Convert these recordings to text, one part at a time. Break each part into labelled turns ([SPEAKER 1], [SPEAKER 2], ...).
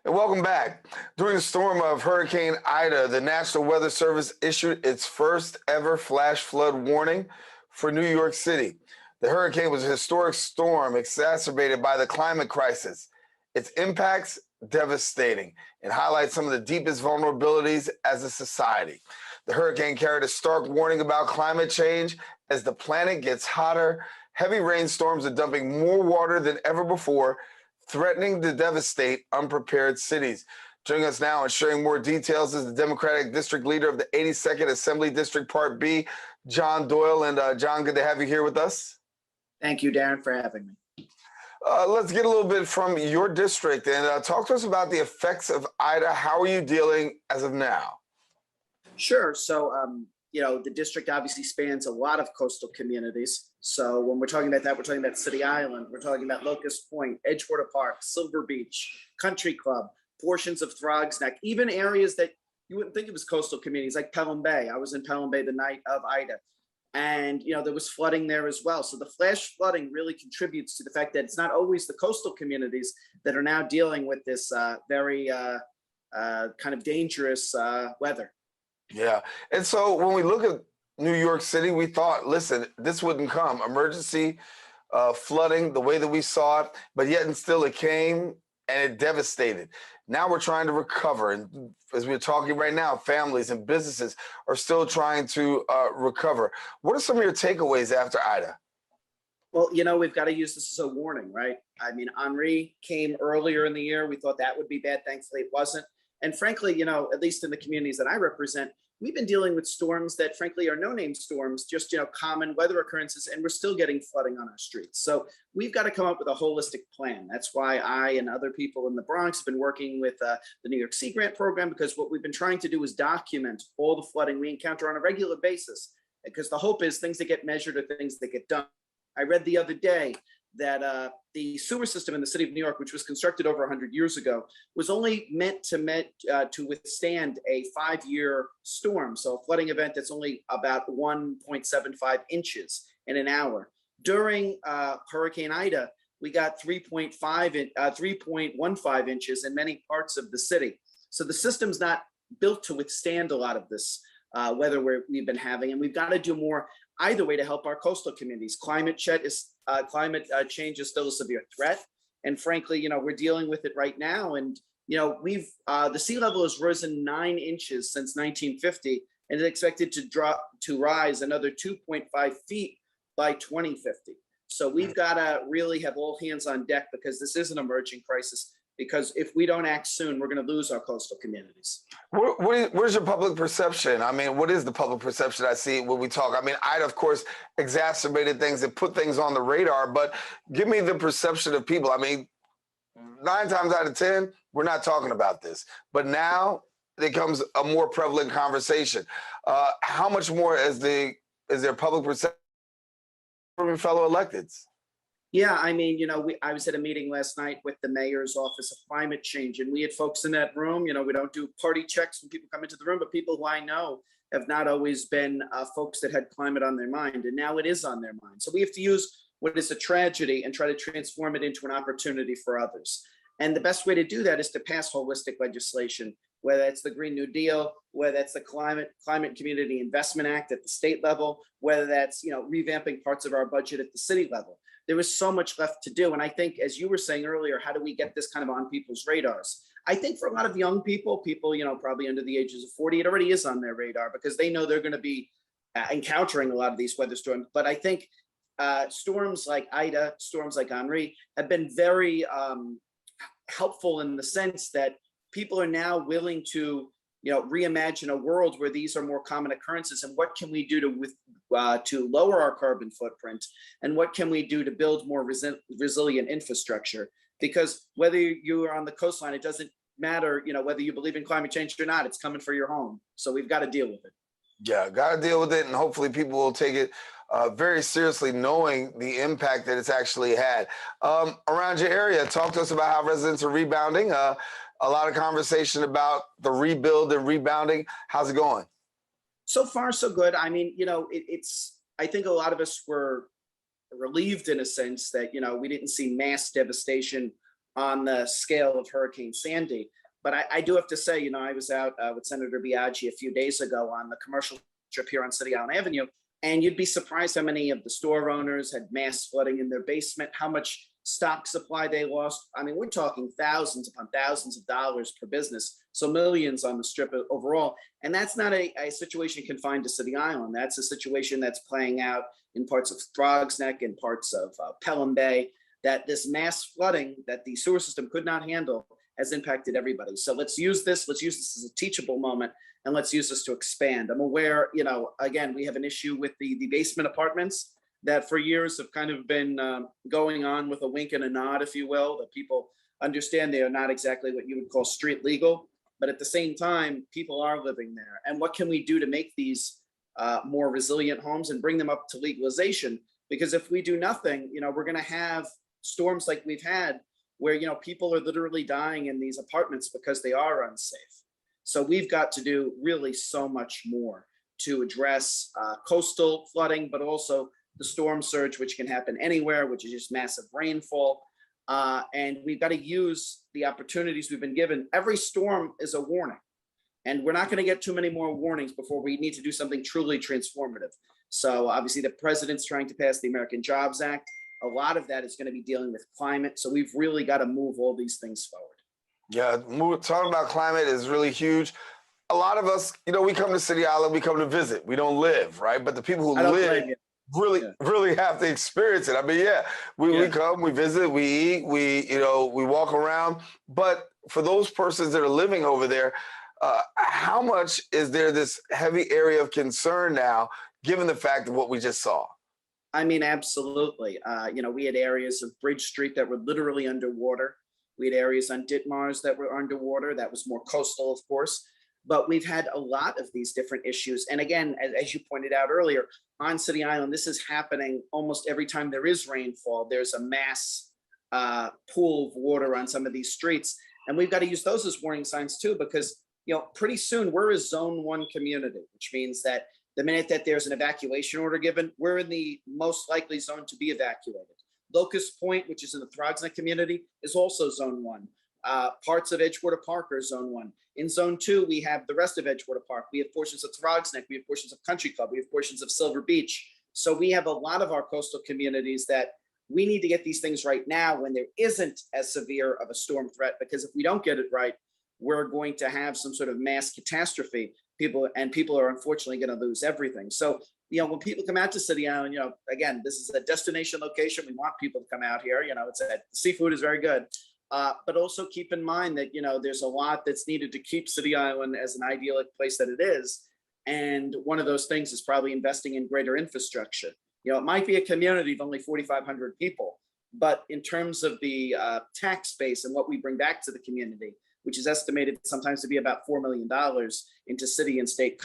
[SPEAKER 1] And welcome back. During the storm of Hurricane Ida, the National Weather Service issued its first ever flash flood warning for New York City. The hurricane was a historic storm exacerbated by the climate crisis. Its impacts devastating and highlight some of the deepest vulnerabilities as a society. The hurricane carried a stark warning about climate change as the planet gets hotter. Heavy rainstorms are dumping more water than ever before, threatening to devastate unprepared cities. Joining us now and sharing more details is the Democratic District Leader of the 82nd Assembly District Part B, John Doyle. And John, good to have you here with us.
[SPEAKER 2] Thank you, Darren, for having me.
[SPEAKER 1] Let's get a little bit from your district and talk to us about the effects of Ida. How are you dealing as of now?
[SPEAKER 2] Sure. So, the district obviously spans a lot of coastal communities. So when we're talking about that, we're talking about City Island, we're talking about Locust Point, Edgewater Park, Silver Beach, Country Club, portions of Throgs Neck, even areas that you wouldn't think of as coastal communities like Pelham Bay. I was in Pelham Bay the night of Ida. And, there was flooding there as well. So the flash flooding really contributes to the fact that it's not always the coastal communities that are now dealing with this very kind of dangerous weather.
[SPEAKER 1] Yeah. And so when we look at New York City, we thought, listen, this wouldn't come. Emergency flooding, the way that we saw it, but yet and still it came and it devastated. Now we're trying to recover. And as we're talking right now, families and businesses are still trying to recover. What are some of your takeaways after Ida?
[SPEAKER 2] Well, we've got to use this as a warning, right? I mean, Henri came earlier in the year. We thought that would be bad. Thankfully, it wasn't. And frankly, at least in the communities that I represent, we've been dealing with storms that frankly are no-name storms, just, common weather occurrences, and we're still getting flooding on our streets. So we've got to come up with a holistic plan. That's why I and other people in the Bronx have been working with the New York Sea Grant program, because what we've been trying to do is document all the flooding we encounter on a regular basis, because the hope is things that get measured are things that get done. I read the other day that the sewer system in the city of New York, which was constructed over 100 years ago, was only meant to withstand a 5-year storm. So a flooding event that's only about 1.75 inches in an hour. During Hurricane Ida, we got 3.15 inches in many parts of the city. So the system's not built to withstand a lot of this weather we've been having, and we've got to do more either way to help our coastal communities. Climate change is still a severe threat, and frankly, we're dealing with it right now. And the sea level has risen 9 inches since 1950, and is expected to rise another 2.5 feet by 2050. So we've got to really have all hands on deck, because this is an emerging crisis. Because if we don't act soon, we're going to lose our coastal communities.
[SPEAKER 1] Where's your public perception? I mean, what is the public perception I see when we talk? I mean, Ida, of course, exacerbated things and put things on the radar, but give me the perception of people. I mean, 9 times out of 10, we're not talking about this. But now it becomes a more prevalent conversation. How much more is there public perception from fellow electeds?
[SPEAKER 2] Yeah, I mean, I was at a meeting last night with the mayor's office of climate change, and we had folks in that room. We don't do party checks when people come into the room, but people who I know have not always been folks that had climate on their mind, and now it is on their mind. So we have to use what is a tragedy and try to transform it into an opportunity for others. And the best way to do that is to pass holistic legislation, whether it's the Green New Deal, whether that's the Climate Community Investment Act at the state level, whether that's, revamping parts of our budget at the city level. There is so much left to do. And I think, as you were saying earlier, how do we get this kind of on people's radars? I think for a lot of young people, probably under the ages of 40, it already is on their radar, because they know they're going to be encountering a lot of these weather storms. But I think storms like Ida, storms like Henri have been very helpful in the sense that people are now willing to reimagine a world where these are more common occurrences, and what can we do to lower our carbon footprint, and what can we do to build more resilient infrastructure? Because whether you are on the coastline, it doesn't matter, whether you believe in climate change or not, it's coming for your home. So we've got to deal with it.
[SPEAKER 1] Yeah, got to deal with it, and hopefully people will take it very seriously, knowing the impact that it's actually had. Around your area, talk to us about how residents are rebounding. A lot of conversation about the rebuild and rebounding. How's it going?
[SPEAKER 2] So far, so good. I mean, I think a lot of us were relieved in a sense that, we didn't see mass devastation on the scale of Hurricane Sandy. But I do have to say, I was out with Senator Biaggi a few days ago on the commercial strip here on City Island Avenue, and you'd be surprised how many of the store owners had mass flooding in their basement, how much stock supply they lost. I mean, we're talking thousands upon thousands of dollars per business, so millions on the strip overall. And that's not a situation confined to City Island. That's a situation that's playing out in parts of Throgs Neck and parts of Pelham Bay, that this mass flooding that the sewer system could not handle has impacted everybody. So let's use this as a teachable moment, and let's use this to expand. I'm aware, again, we have an issue with the basement apartments that for years have kind of been going on with a wink and a nod, if you will, that people understand they are not exactly what you would call street legal, but at the same time, people are living there. And what can we do to make these more resilient homes and bring them up to legalization? Because if we do nothing, we're gonna have storms like we've had where, people are literally dying in these apartments because they are unsafe. So we've got to do really so much more to address coastal flooding, but also the storm surge, which can happen anywhere, which is just massive rainfall. And we've got to use the opportunities we've been given. Every storm is a warning, and we're not going to get too many more warnings before we need to do something truly transformative. So obviously the president's trying to pass the American Jobs Act. A lot of that is going to be dealing with climate. So we've really got to move all these things forward.
[SPEAKER 1] Yeah, talking about climate is really huge. A lot of us, we come to City Island, we come to visit. We don't live, right? But the people who live really have to experience it. I mean, we come, we visit, we eat, we walk around. But for those persons that are living over there, how much is there this heavy area of concern now, given the fact of what we just saw?
[SPEAKER 2] I mean, absolutely. We had areas of Bridge Street that were literally underwater. We had areas on Ditmars that were underwater. That was more coastal, of course. But we've had a lot of these different issues. And again, as you pointed out earlier, on City Island, this is happening almost every time there is rainfall. There's a mass pool of water on some of these streets. And we've got to use those as warning signs too, because pretty soon we're a zone 1 community, which means that the minute that there's an evacuation order given, we're in the most likely zone to be evacuated. Locust Point, which is in the Throgs Neck community, is also zone 1. Parts of Edgewater Park are zone 1. In zone 2, we have the rest of Edgewater Park. We have portions of Throgs Neck. We have portions of Country Club. We have portions of Silver Beach. So we have a lot of our coastal communities that we need to get these things right now when there isn't as severe of a storm threat, because if we don't get it right, we're going to have some sort of mass catastrophe. People are unfortunately going to lose everything. So, when people come out to City Island, again, this is a destination location. We want people to come out here. Seafood is very good. But also keep in mind that, there's a lot that's needed to keep City Island as an idyllic place that it is. And one of those things is probably investing in greater infrastructure. It might be a community of only 4,500 people, but in terms of the tax base and what we bring back to the community, which is estimated sometimes to be about $4 million into city and state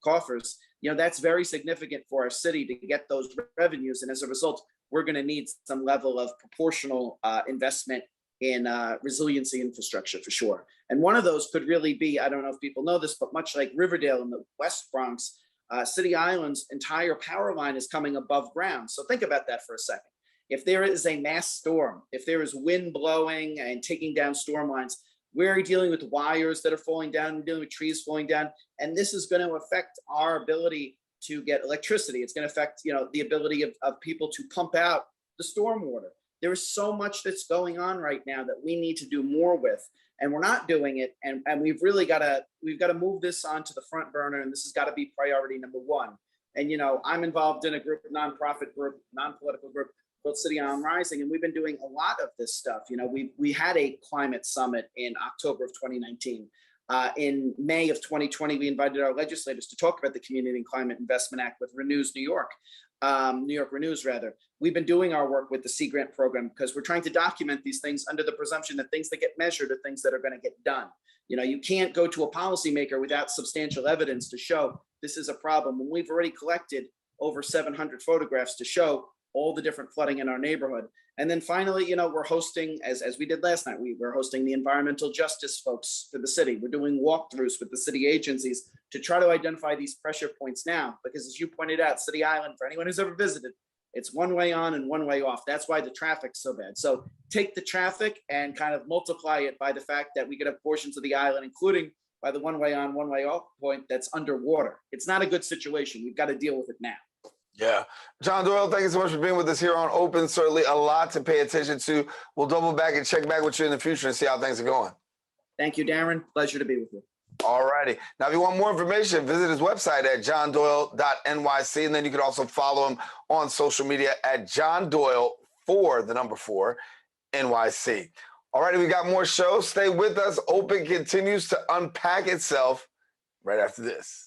[SPEAKER 2] coffers, that's very significant for our city to get those revenues. And as a result, we're going to need some level of proportional investment in resiliency infrastructure for sure. And one of those could really be, I don't know if people know this, but much like Riverdale in the West Bronx, City Island's entire power line is coming above ground. So think about that for a second. If there is a mass storm, if there is wind blowing and taking down storm lines, we're dealing with wires that are falling down, we're dealing with trees falling down, and this is going to affect our ability to get electricity. It's going to affect, the ability of people to pump out the storm water. There is so much that's going on right now that we need to do more with, and we're not doing it. And we've really got to move this onto the front burner, and this has got to be priority number 1. And I'm involved in a group, nonprofit group, non-political group called City Island Rising, and we've been doing a lot of this stuff. We had a climate summit in October of 2019. In May of 2020, we invited our legislators to talk about the Community and Climate Investment Act with Renews New York. New York Renews, rather. We've been doing our work with the Sea Grant program because we're trying to document these things under the presumption that things that get measured are things that are going to get done. You can't go to a policymaker without substantial evidence to show this is a problem. And we've already collected over 700 photographs to show all the different flooding in our neighborhood. And then finally, we're hosting, as we did last night, we're hosting the environmental justice folks for the city. We're doing walkthroughs with the city agencies to try to identify these pressure points now, because as you pointed out, City Island, for anyone who's ever visited, It's one way on and one way off. That's why the traffic's so bad. So take the traffic and kind of multiply it by the fact that we could have portions of the island, including by the one way on, one way off point that's underwater. It's not a good situation. We've got to deal with it now.
[SPEAKER 1] Yeah. John Doyle, thank you so much for being with us here on Open. Certainly a lot to pay attention to. We'll double back and check back with you in the future and see how things are going.
[SPEAKER 2] Thank you, Darren. Pleasure to be with you.
[SPEAKER 1] All righty. Now, if you want more information, visit his website at johndoyle.nyc. And then you can also follow him on social media at John Doyle 4 NYC. All righty, we got more shows. Stay with us. Open continues to unpack itself right after this.